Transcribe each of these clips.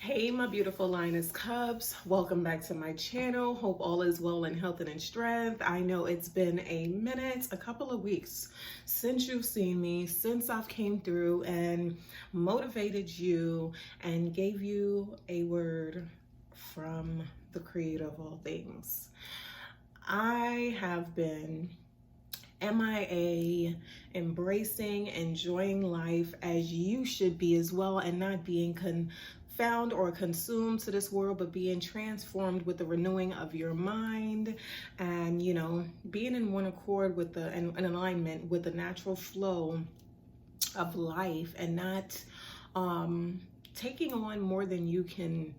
Hey, my beautiful Lioness Cubs. Welcome back to my channel. Hope all is well in health and in strength. I know it's been a minute, a couple of weeks since you've seen me, since I've came through and motivated you and gave you a word from the creator of all things. I have been MIA, embracing, enjoying life as you should be as well, and not being found or consumed to this world, but being transformed with the renewing of your mind, and being in one accord with the and in alignment with the natural flow of life, and not taking on more than you can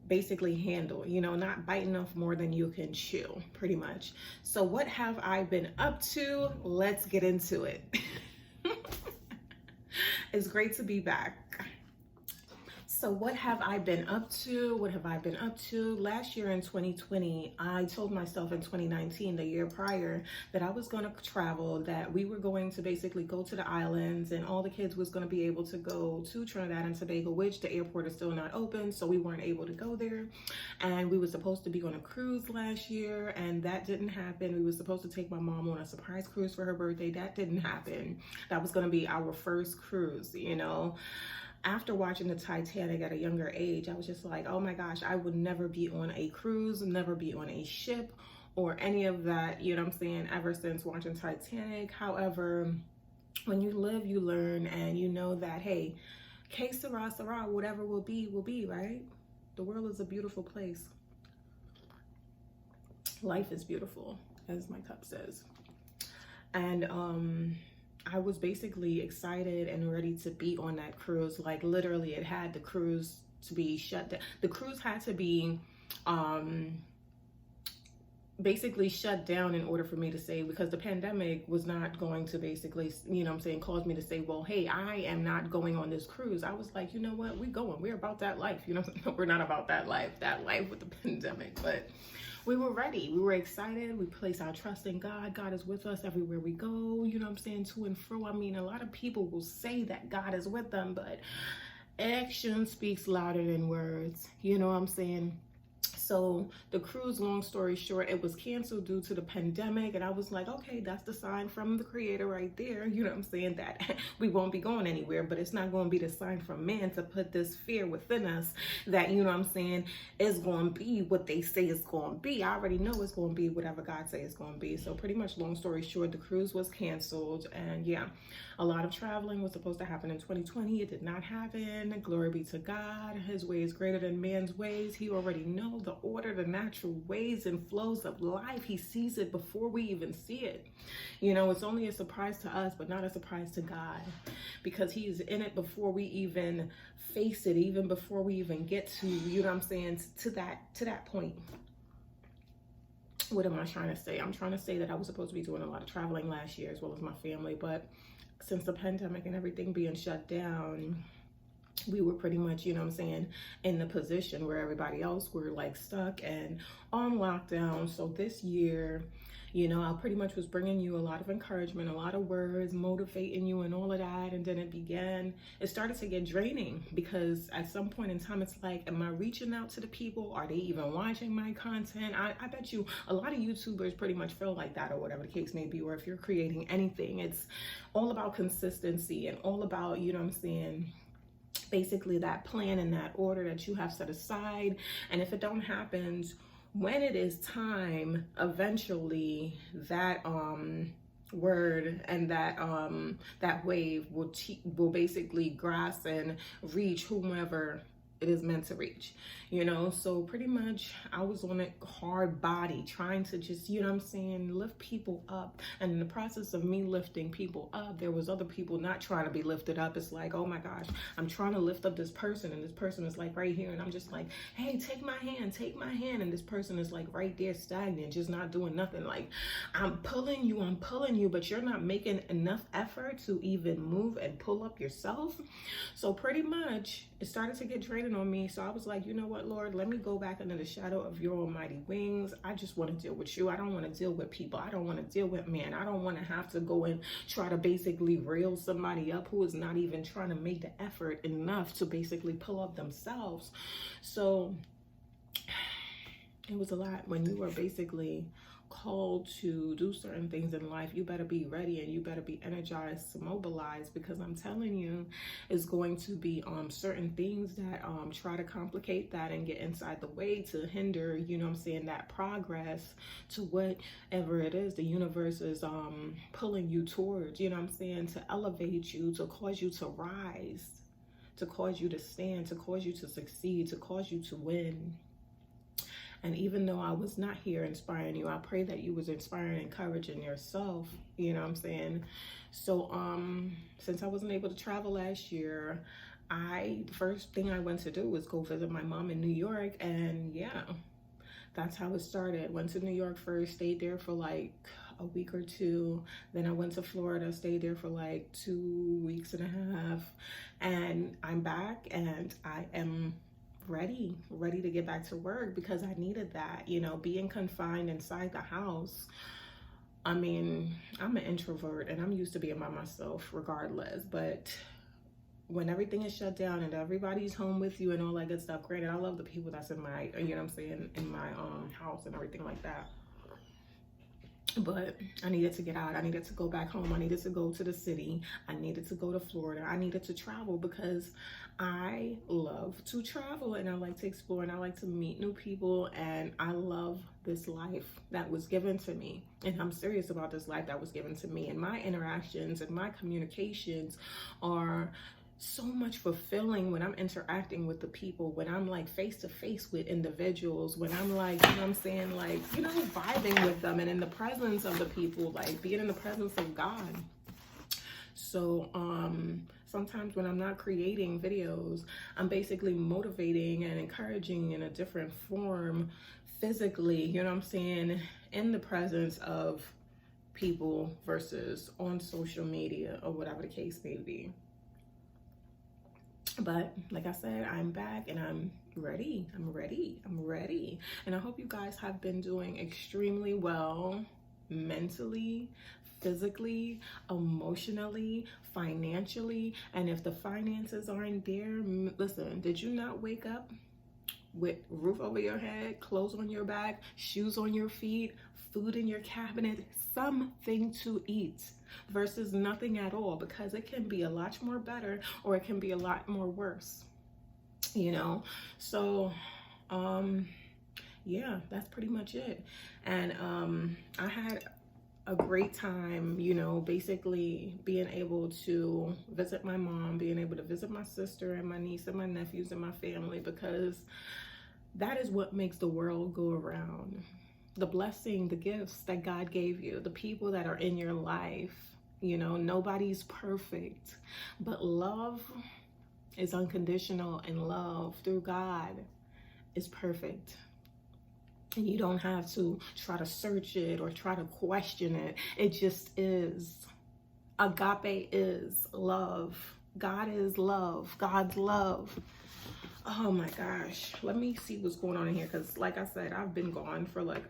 basically handle, not biting off more than you can chew, pretty much. So what have I been up to? Let's get into it. It's great to be back. So what have I been up to? What have I been up to? Last year in 2020, I told myself in 2019, the year prior, that I was going to travel, that we were going to basically go to the islands, and all the kids was going to be able to go to Trinidad and Tobago, which the airport is still not open, so we weren't able to go there. And we were supposed to be on a cruise last year, and that didn't happen. We were supposed to take my mom on a surprise cruise for her birthday. That didn't happen. That was going to be our first cruise, After watching the Titanic at a younger age, I was just like, oh my gosh, I would never be on a cruise, never be on a ship or any of that, ever since watching Titanic. However, when you live, you learn, and you know that, hey, que sera, sera, whatever will be, right? The world is a beautiful place. Life is beautiful, as my cup says. And I was basically excited and ready to be on that cruise. Like literally, it had the cruise to be shut down. The cruise had to be basically shut down in order for me to say, because the pandemic was not going to basically, cause me to say, well, hey, I am not going on this cruise. I was like, you know what, we're about that life. We're not about that life with the pandemic, but we were ready. We were excited. We placed our trust in God. God is with us everywhere we go, to and fro. I mean, a lot of people will say that God is with them, but action speaks louder than words. So the cruise, long story short, it was canceled due to the pandemic. And I was like, okay, that's the sign from the creator right there. That we won't be going anywhere, but it's not going to be the sign from man to put this fear within us that, is going to be what they say it's going to be. I already know it's going to be whatever God says it's going to be. So pretty much, long story short, the cruise was canceled. And yeah, a lot of traveling was supposed to happen in 2020. It did not happen. Glory be to God. His way is greater than man's ways. He already knows the order, the natural ways and flows of life. He sees it before we even see it. It's only a surprise to us, but not a surprise to God, because he's in it before we even face it, even before we even get to, to that point. What am I trying to say? I'm trying to say that I was supposed to be doing a lot of traveling last year, as well as my family, but since the pandemic and everything being shut down, we were pretty much, in the position where everybody else were like stuck and on lockdown. So this year, I pretty much was bringing you a lot of encouragement, a lot of words, motivating you and all of that. And then it started to get draining, because at some point in time, it's like, am I reaching out to the people? Are they even watching my content? I bet you a lot of YouTubers pretty much feel like that, or whatever the case may be. Or if you're creating anything, it's all about consistency and all about, basically that plan and that order that you have set aside. And if it don't happen when it is time, eventually that word and that wave will basically grasp and reach whomever it is meant to reach, so pretty much I was on a hard body trying to just, lift people up. And in the process of me lifting people up, there was other people not trying to be lifted up. It's like, oh my gosh, I'm trying to lift up this person, and this person is like right here, and I'm just like, hey, take my hand, and this person is like right there stagnant, just not doing nothing. Like, I'm pulling you, but you're not making enough effort to even move and pull up yourself. So pretty much it started to get draining on me. So I was like, you know what, Lord, let me go back under the shadow of your almighty wings. I just want to deal with you. I don't want to deal with people. I don't want to deal with man. I don't want to have to go and try to basically rail somebody up who is not even trying to make the effort enough to basically pull up themselves. So it was a lot. When you are basically called to do certain things in life, you better be ready and you better be energized to mobilize, because I'm telling you, it's going to be certain things that try to complicate that and get inside the way to hinder, you know what I'm saying, that progress to whatever it is the universe is pulling you towards, you know what I'm saying, to elevate you, to cause you to rise, to cause you to stand, to cause you to succeed, to cause you to win. And even though I was not here inspiring you, I pray that you was inspiring and encouraging yourself, you know what I'm saying? So since I wasn't able to travel last year, the first thing I went to do was go visit my mom in New York. And yeah, that's how it started. Went to New York first, stayed there for like a week or two. Then I went to Florida, stayed there for like 2 weeks and a half. And I'm back and I am ready to get back to work, because I needed that, you know, being confined inside the house. I mean, I'm an introvert and I'm used to being by myself regardless, but when everything is shut down and everybody's home with you and all that good stuff, granted, I love the people that's in my, you know what I'm saying, in my house and everything like that. But I needed to get out. I needed to go back home. I needed to go to the city. I needed to go to Florida. I needed to travel, because I love to travel and I like to explore and I like to meet new people. And I love this life that was given to me. And I'm serious about this life that was given to me. And my interactions and my communications are so much fulfilling when I'm interacting with the people, when I'm like face to face with individuals, when I'm like, you know what I'm saying, like, you know, vibing with them and in the presence of the people, like being in the presence of God. So sometimes when I'm not creating videos, I'm basically motivating and encouraging in a different form physically, you know what I'm saying, in the presence of people versus on social media or whatever the case may be. But like I said, I'm back and I'm ready. And I hope you guys have been doing extremely well mentally, physically, emotionally, financially. And if the finances aren't there, listen, did you not wake up with roof over your head, clothes on your back, shoes on your feet, food in your cabinet, something to eat, versus nothing at all? Because it can be a lot more better or it can be a lot more worse, you know? So yeah, that's pretty much it. And I had a great time, you know, basically being able to visit my mom, being able to visit my sister and my niece and my nephews and my family, because that is what makes the world go around. The blessing, the gifts that God gave you, the people that are in your life, you know, nobody's perfect, but love is unconditional, and love through God is perfect. And you don't have to try to search it or try to question it. It just is. Agape is love. God is love. God's love. Oh my gosh. Let me see what's going on in here, because like I said, I've been gone for like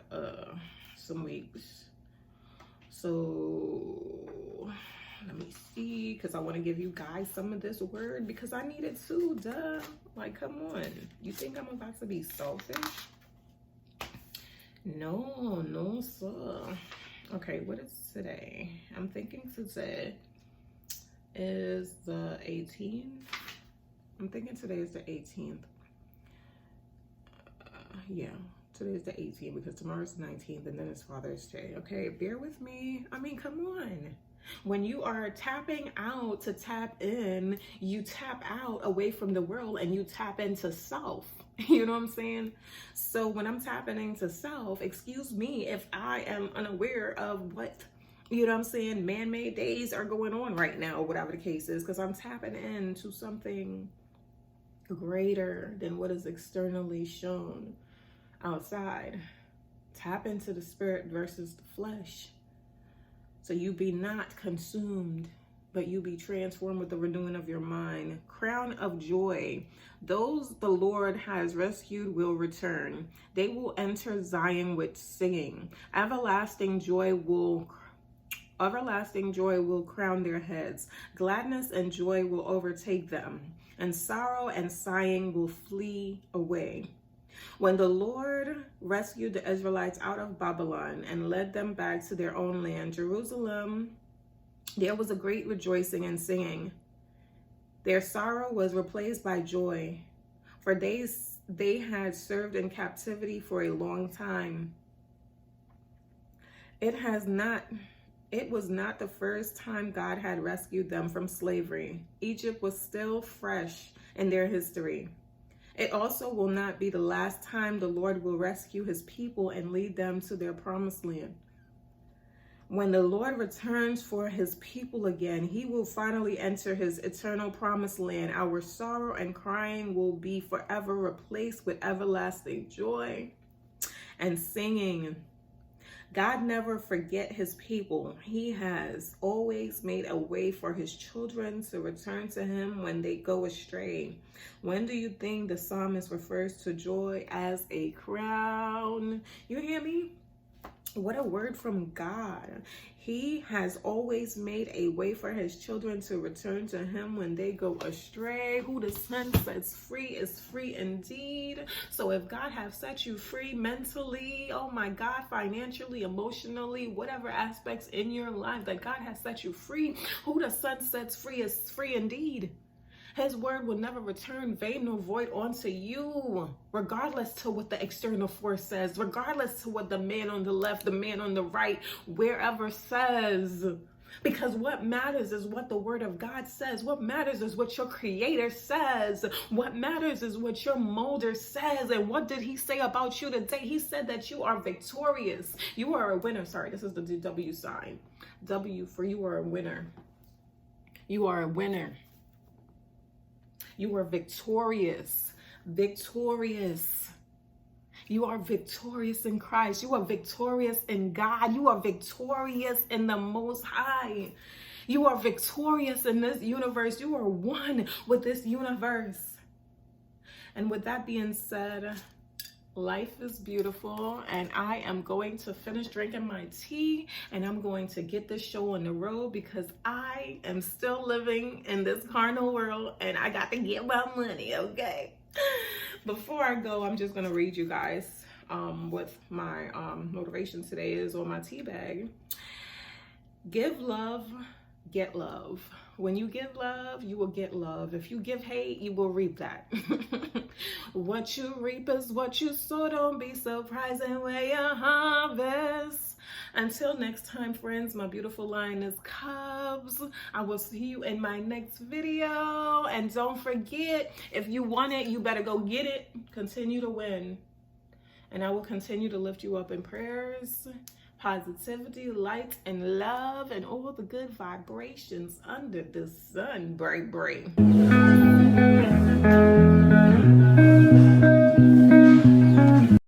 some weeks. So let me see, because I want to give you guys some of this word, because I need it too. Duh. Like, come on. You think I'm about to be selfish? No, sir. Okay, what is today? I'm thinking today is the 18th. I'm thinking today is the 18th. Yeah, today is the 18th, because tomorrow's the 19th and then it's Father's Day. Okay, bear with me. I mean, come on. When you are tapping out to tap in, you tap out away from the world and you tap into self. You know what I'm saying? So when I'm tapping into self, excuse me if I am unaware of what, you know what I'm saying, man-made days are going on right now, whatever the case is, because I'm tapping into something greater than what is externally shown outside. Tap into the spirit versus the flesh, so you be not consumed but you be transformed with the renewing of your mind. Crown of joy. Those the Lord has rescued will return. They will enter Zion with singing. Everlasting joy will crown their heads. Gladness and joy will overtake them, and sorrow and sighing will flee away. When the Lord rescued the Israelites out of Babylon and led them back to their own land, Jerusalem, there was a great rejoicing and singing. Their sorrow was replaced by joy, for they had served in captivity for a long time. It was not the first time God had rescued them from slavery. Egypt was still fresh in their history. It also will not be the last time the Lord will rescue his people and lead them to their promised land. When the Lord returns for his people again, he will finally enter his eternal promised land. Our sorrow and crying will be forever replaced with everlasting joy and singing. God never forget his people. He has always made a way for his children to return to him when they go astray. When do you think the psalmist refers to joy as a crown? You hear me? What a word from God. He has always made a way for his children to return to him when they go astray. Who the Son sets free is free indeed. So if God has set you free mentally, oh my God, financially, emotionally, whatever aspects in your life that God has set you free, who the Son sets free is free indeed. His word will never return vain nor void onto you, regardless to what the external force says, regardless to what the man on the left, the man on the right, wherever says. Because what matters is what the word of God says. What matters is what your creator says. What matters is what your molder says. And what did he say about you today? He said that you are victorious. You are a winner. Sorry, this is the W sign. W for you are a winner. You are a winner. You are victorious. Victorious. You are victorious in Christ. You are victorious in God. You are victorious in the Most High. You are victorious in this universe. You are one with this universe. And with that being said, life is beautiful, and I am going to finish drinking my tea, and I'm going to get this show on the road because I am still living in this carnal world, and I got to get my money, okay? Before I go, I'm just going to read you guys what my motivation today is on my tea bag. Give love, get love. When you give love, you will get love. If you give hate, you will reap that. What you reap is what you sow. Don't be surprised where you harvest. Until next time, friends, my beautiful lioness cubs, I will see you in my next video. And don't forget, if you want it, you better go get it. Continue to win. And I will continue to lift you up in prayers, positivity, light, and love, and all the good vibrations under the sun. Bray, bray.